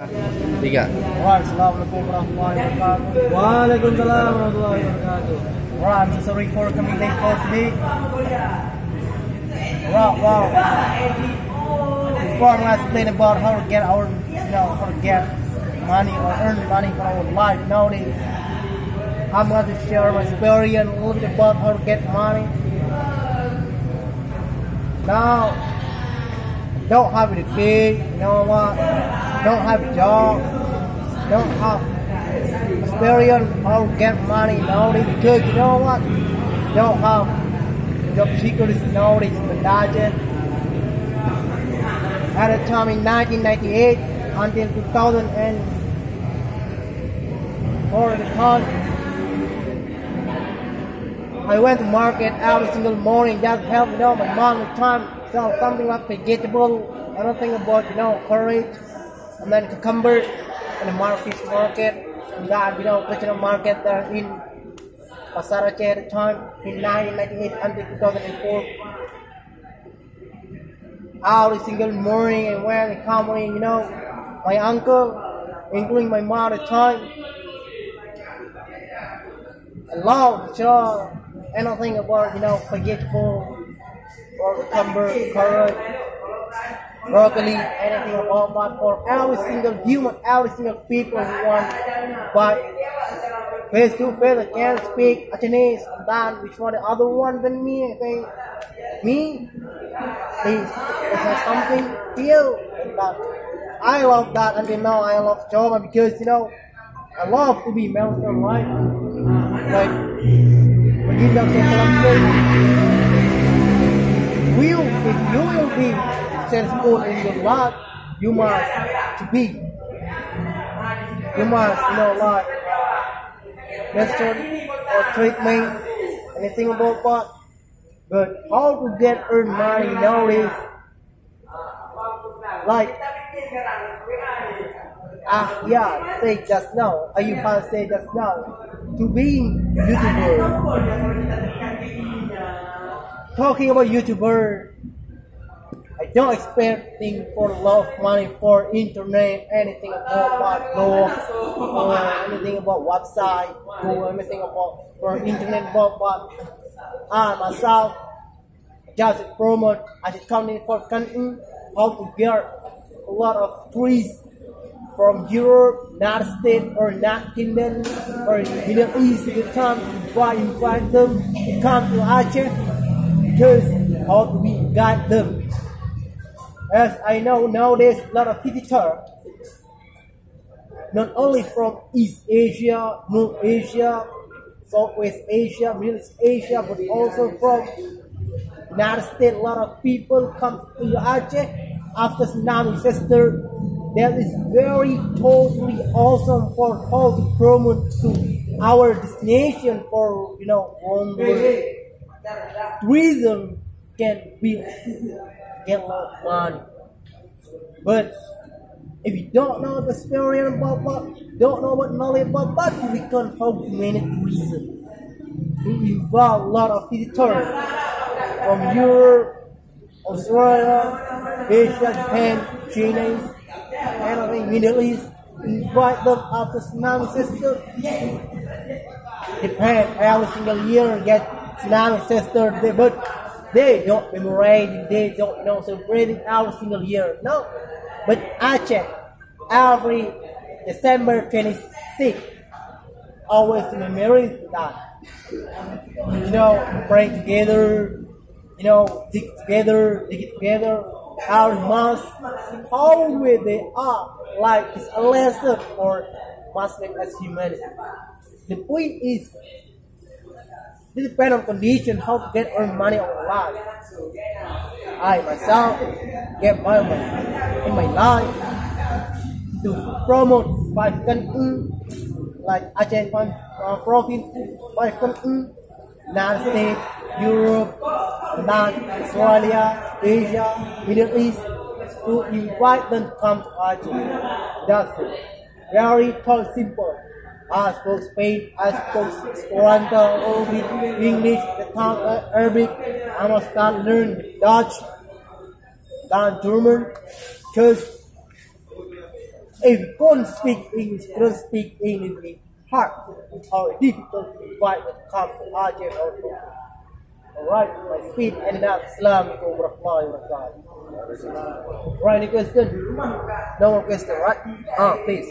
Tiga. Assalamualaikum warahmatullahi wabarakatuh. Waalaikumsalam warahmatullahi wabarakatuh. I'm so sorry for coming late for today. Wow. Before I'm gonna explain about how to get our, how to get money or earn money for our life nowadays. I'm going to share my experience a little bit about how to get money. Now, don't have a kid, don't have a job, don't have experience how to get money nowadays because don't have job security nowadays in the budget. At the time in 1998 until 2004 the time, I went to market every single morning just help my mom with time sell something like vegetable, anything about courage, and then cucumber in the fish market, and that vegetable market there in Pasar Aceh at the time in 1998 until 2004. Every single morning and when I come in, my uncle, including my mom at the time, I love to anything about vegetable or cucumber, carrot, broccoli, anything about that for every single human, every single people who want. But face to face, I can't speak Chinese and that which one the other one than me. I think me is something feel that I love that until now. I love job because I love to be Muslim, right? Like Baginda Sallallahu if you will be successful in your life, you must like medicine or treatment, anything about that. But how to get earn money nowadays? Like say just now. You can say just now to being YouTuber. Talking about YouTuber, I don't expect for a lot of money for internet, anything about blog or anything about website or anything about for internet about what I myself just promote as a content for content how to get a lot of tourists from Europe, United States or United Kingdom or Middle East to come invite them to come to Aceh because how to we guide them. As I know nowadays a lot of visitors, not only from East Asia, North Asia, Southwest Asia, Middle East Asia, but also from United States. A lot of people come to Aceh after tsunami disaster. That is very totally awesome for how to promote to our destination for tourism can be get a lot of money. But if you don't know the experience about that, don't know what knowledge about that, we can't how to manage tourism. We involve a lot of visitors from Europe, Australia, Asia, Japan, China, anything Middle East. Invite them after tsunami disaster. Japan every single year get tsunami disaster, but they don't memorize, they don't celebrate it every single year. No, but Aceh every December 26th always memorize that. Pray together, dig together, our months, always they are like it's a lesson for Muslim as humanity. The point is, this depends on condition how to get earn money on life. I myself get my money in my life to promote 5 countries like Aceh province, 5 countries, United States, Europe, Australia, Asia, Middle East, to invite them to come to Aceh. That's it. Very simple. I spoke Spain, I spoke Esperanto, English, Arabic. I must start learn Dutch, then German, because If we can't speak English, we don't speak English, it's hard or difficult to invite when it comes to Ajam or Turkey. Alright, my speed ended up. Assalamualaikum warahmatullahi wabarakatuh. Right, any question? No more question, right? Please.